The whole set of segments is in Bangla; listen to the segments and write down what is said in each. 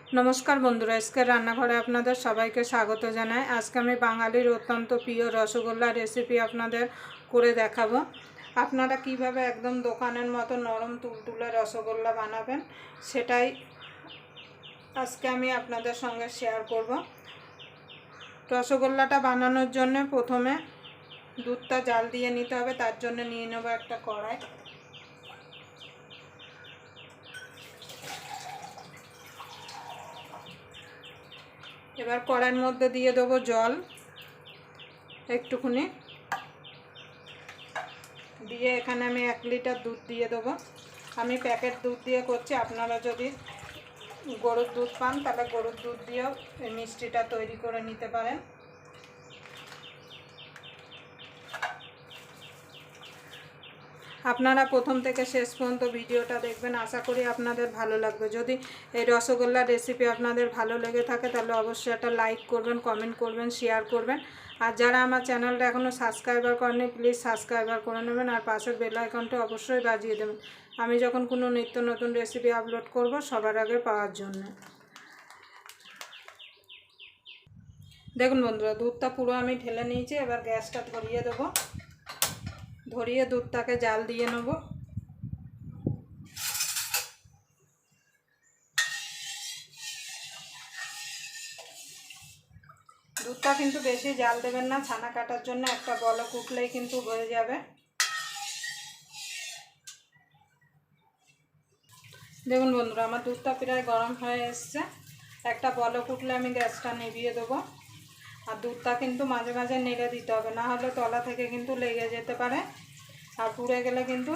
नमस्कार बंधुरा आजके रान्नाघरे आपनादेर सबाइके स्वागत जानाई। आज के आमी बांगालिर अत्यंत प्रिय रसगोल्ला रेसिपि आपनादेर करे देखाबो। आपनारा किभाबे एकदम दोकानेर मतो नरम तुलतुले रसगोल्ला बानाबेन सेटाई आजके आमी आपनादेर संगे शेयर करब। रसगोल्लाटा बानानोर जन्य प्रथमे दूधटा जाल दिए निते होबे। तार जन्य निये नेब एकटा कड़ाई। एबार कड़ाइर मध्य दिए देव जल एकटुखानी दिए एखाने आमी 1 लिटार दूध दिए देव। आमी पैकेट दूध दिए करछि, आपनारा जदि गरुर दूध पान ताहले गरुर दूध दिएও এই মিষ্টিটা তৈরি করে নিতে পারেন। আপনারা প্রথম থেকে শেষ পর্যন্ত ভিডিওটা দেখবেন, আশা করি আপনাদের ভালো লাগবে। যদি এই রসগোল্লা রেসিপি আপনাদের ভালো লেগে থাকে তাহলে অবশ্যই একটা লাইক করবেন, কমেন্ট করবেন, শেয়ার করবেন। আর যারা আমার চ্যানেলটা এখনও সাবস্ক্রাইবার করেনি প্লিজ সাবস্ক্রাইবার করে নেবেন আর পাশের বেল আইকনটা অবশ্যই বাজিয়ে দেবেন, আমি যখন কোনো নিত্য নতুন রেসিপি আপলোড করব সবার আগে পাওয়ার জন্য। দেখুন বন্ধুরা, দুধটা পুরো আমি ঢেলে নিয়েছি। এবার গ্যাসটা ধরিয়ে দেবো। ধরিয়ে দুধটাকে জাল দিয়ে নেব। দুধটা কিন্তু বেশি জাল দেবেন না, ছানা কাটার জন্য একটা বলক উঠলেই কিন্তু হয়ে যাবে। দেখুন বন্ধুরা, আমার দুধটা প্রায় গরম হয়ে এসছে। একটা বলক উঠলে আমি গ্যাসটা নিভিয়ে দেবো। আর দুধটা কিন্তু মাঝে মাঝে নেড়ে দিতে হবে, না হলে তলা থেকে কিন্তু লেগে যেতে পারে আর পুড়ে গেলে কিন্তু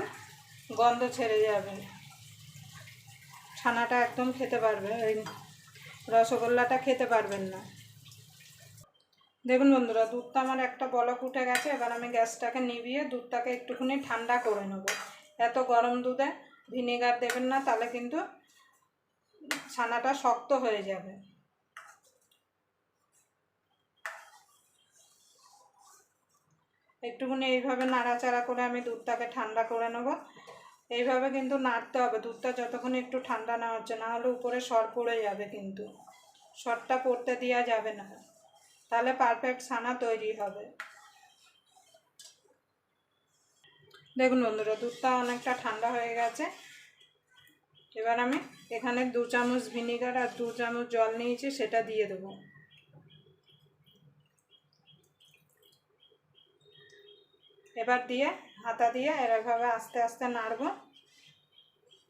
গন্ধ ছেড়ে যাবে, ছানাটা একদম খেতে পারবে, ওই রসগোল্লাটা খেতে পারবেন না। দেখুন বন্ধুরা, দুধটা আমার একটা বলক উঠে গেছে। এবার আমি গ্যাসটাকে নিভিয়ে দুধটাকে একটুখানি ঠান্ডা করে নেব। এত গরম দুধে ভিনেগার দেবেন না, তাহলে কিন্তু ছানাটা শক্ত হয়ে যাবে। একটুখানি এইভাবে নাড়াচাড়া করে আমি দুধটাকে ঠান্ডা করে নেব। এইভাবে কিন্তু নাড়তে হবে দুধটা যতক্ষণ একটু ঠান্ডা না হচ্ছে, না হলে উপরে সর পড়ে যাবে, কিন্তু সরটা পড়তে দেওয়া যাবে না, তাহলে পারফেক্ট ছানা তৈরি হবে। দেখুন বন্ধুরা, দুধটা অনেকটা ঠান্ডা হয়ে গেছে। এবার আমি এখানে 2 চামচ ভিনেগার আর 2 চামচ জল নিয়েছি, সেটা দিয়ে দেবো। এবার দিয়ে হাতা দিয়ে এরকমভাবে আস্তে আস্তে নাড়ব,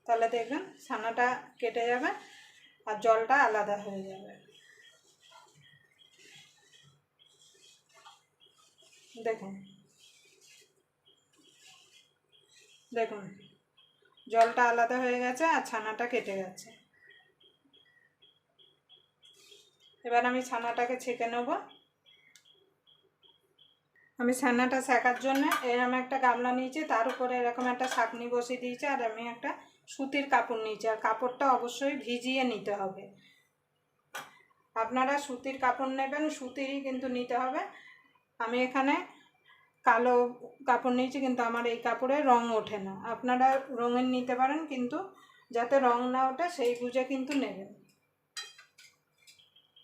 তাহলে দেখবেন ছানাটা কেটে যাবে আর জলটা আলাদা হয়ে যাবে। দেখুন দেখুন জলটা আলাদা হয়ে গেছে আর ছানাটা কেটে গেছে। এবার আমি ছানাটাকে ছেঁকে নেব। আমি ছানাটা ছেঁকার জন্য এরকম একটা গামলা নিয়েছি, তার উপরে এরকম একটা ছাঁকনি বসিয়ে দিয়েছি আর আমি একটা সুতির কাপড় নিয়েছি। আর কাপড়টা অবশ্যই ভিজিয়ে নিতে হবে। আপনারা সুতির কাপড় নেবেন, সুতিরই কিন্তু নিতে হবে। আমি এখানে কালো কাপড় নিয়েছি, কিন্তু আমার এই কাপড়ে রং ওঠে না। আপনারা রঙের নিতে পারেন, কিন্তু যাতে রং না ওঠে সেই বুঝে কিন্তু নেবেন।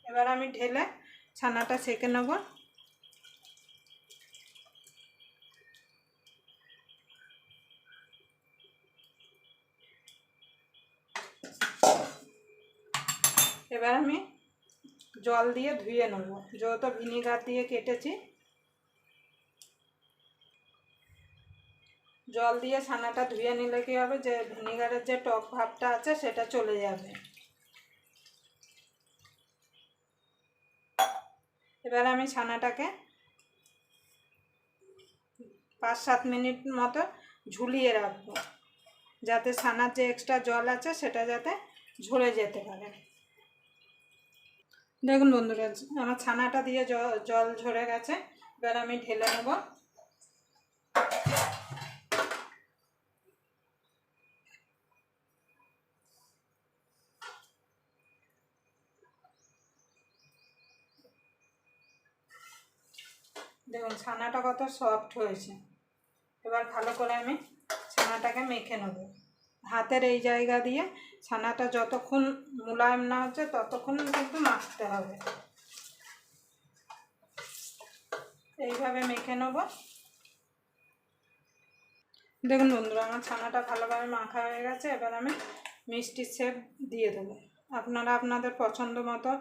এবার আমি ঢেলে ছানাটা ছেঁকে নেব। এবার আমি জল দিয়ে ধুয়ে নেব, যেহেতু ভিনেগার দিয়ে কেটেছি। জল দিয়ে ছানাটা ধুয়ে নিলে কী হবে, যে ভিনেগারের যে টক ভাবটা আছে সেটা চলে যাবে। এবার আমি ছানাটাকে 5-7 মিনিট মতো ঝুলিয়ে রাখবো, যাতে ছানার যে এক্সট্রা জল আছে সেটা যাতে ঝরে যেতে পারে। দেখুন বন্ধুরা, আমার ছানাটা দিয়ে জল ঝরে গেছে। এবার আমি ঢেলে নেব। দেখুন ছানাটা কত সফট হয়েছে। এবার ভালো করে আমি ছানাটাকে মেখে নেব। হাতের এই জায়গা দিয়ে ছানাটা যতক্ষণ মোলায়েম না হচ্ছে ততক্ষণ কিন্তু মাখতে হবে। এইভাবে মেখে নেব। দেখুন বন্ধুরা, আমার ছানাটা ভালোভাবে মাখা হয়ে গেছে। এবার আমি মিষ্টির শেপ দিয়ে দেবো। আপনারা আপনাদের পছন্দ মতো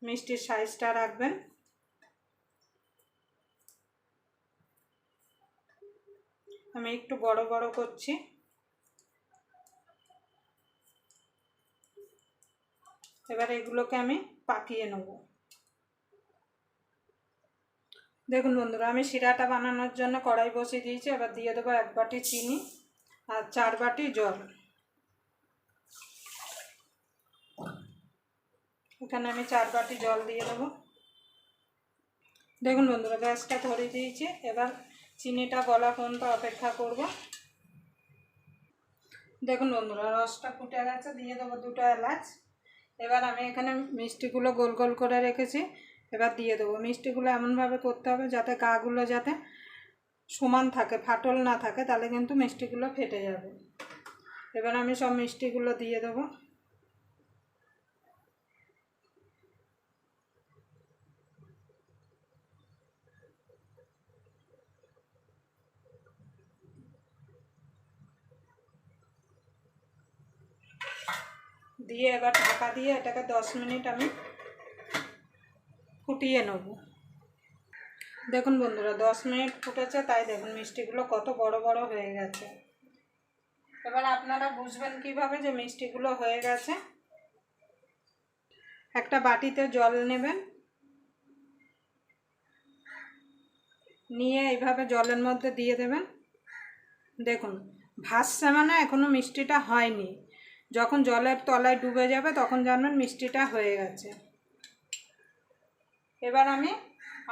মিষ্টির সাইজটা রাখবেন। আমি একটু বড় বড় করছি। এবার এগুলোকে আমি পাকিয়ে নেব। দেখুন বন্ধুরা, আমি শিরাটা বানানোর জন্য কড়াই বসিয়ে দিয়েছি। এবার দিয়ে দেবো 1 বাটি চিনি আর 4 বাটি জল। এখানে আমি 4 বাটি জল দিয়ে দেবো। দেখুন বন্ধুরা, গ্যাসটা ধরিয়ে দিয়েছি। এবার চিনিটা গলা পর্যন্ত অপেক্ষা করব। দেখুন বন্ধুরা, রসটা ফুটে গেছে। দিয়ে দেবো 2টা এলাচ। এবার আমি এখানে মিষ্টিগুলো গোল গোল করে রেখেছি। এবার দিয়ে দেবো। মিষ্টিগুলো এমনভাবে করতে হবে যাতে গাগুলো যাতে সমান থাকে, ফাটল না থাকে, তাহলে কিন্তু মিষ্টিগুলো ফেটে যাবে। এবার আমি সব মিষ্টিগুলো দিয়ে দেবো। দিয়ে এবার ঢাকা দিয়ে এটাকে 10 মিনিট আমি ফুটিয়ে নেব। দেখুন বন্ধুরা, 10 মিনিট ফুটেছে, তাই দেখুন মিষ্টিগুলো কত বড় বড় হয়ে গেছে। এবার আপনারা বুঝবেন কিভাবে যে মিষ্টিগুলো হয়ে গেছে। একটা বাটিতে জল নেবেন, নিয়ে এইভাবে জলের মধ্যে দিয়ে দেবেন। দেখুন ভাসছে, মানে এখনো মিষ্টিটা হয়নি। যখন জলের তলায় ডুবে যাবে তখন জানবেন মিষ্টিটা হয়ে গেছে। এবার আমি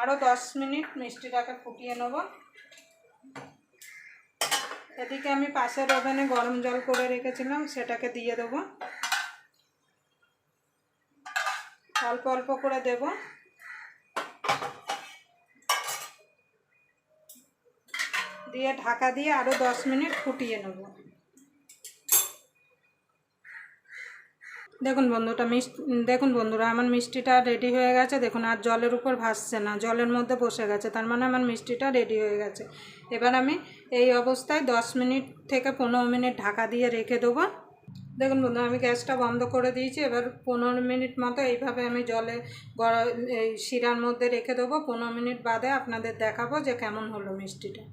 আরও 10 মিনিট মিষ্টিটাকে ফুটিয়ে নেব। এদিকে আমি পাশের ওভেনে গরম জল করে রেখেছিলাম, সেটাকে দিয়ে দেবো। অল্প অল্প করে দেব। দিয়ে ঢাকা দিয়ে আরও 10 মিনিট ফুটিয়ে নেব। দেখুন বন্ধুরা, আমার মিষ্টিটা রেডি হয়ে গেছে। দেখুন আর জলের উপর ভাসছে না, জলের মধ্যে বসে গেছে, তার মানে আমার মিষ্টিটা রেডি হয়ে গেছে। এবার আমি এই অবস্থায় 10 মিনিট থেকে 15 মিনিট ঢাকা দিয়ে রেখে দেবো। দেখুন বন্ধুরা, আমি গ্যাসটা বন্ধ করে দিয়েছি। এবার 15 মিনিট মতো এইভাবে আমি এই শিরার মধ্যে রেখে দেবো। 15 মিনিট বাদে আপনাদের দেখাবো যে কেমন হলো মিষ্টিটা।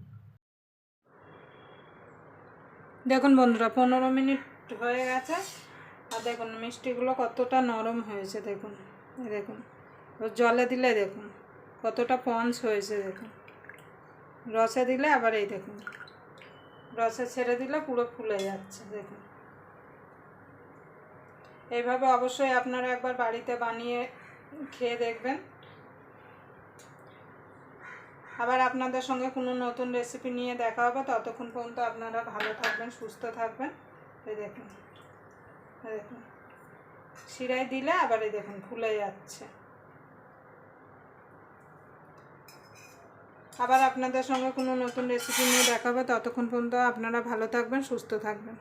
দেখুন বন্ধুরা, 15 মিনিট হয়ে গেছে। আর দেখুন মিষ্টিগুলো কতটা নরম হয়েছে। দেখুন দেখুন জলে দিলে দেখুন কতটা পঞ্চ হয়েছে। দেখুন রসে দিলে আবার এই দেখুন রসে ছেড়ে দিলে পুরো ফুলে যাচ্ছে। দেখুন এইভাবে অবশ্যই আপনারা একবার বাড়িতে বানিয়ে খেয়ে দেখবেন। আবার আপনাদের সঙ্গে কোনো নতুন রেসিপি নিয়ে দেখা হবে। ততক্ষণ পর্যন্ত আপনারা ভালো থাকবেন, সুস্থ থাকবেন। এই দেখুন দেখুন শিরায় দিলে আবার এই দেখুন ফুলে যাচ্ছে। আবার আপনাদের সঙ্গে কোনো নতুন রেসিপি নিয়ে দেখা হবে। ততক্ষণ পর্যন্ত আপনারা ভালো থাকবেন, সুস্থ থাকবেন।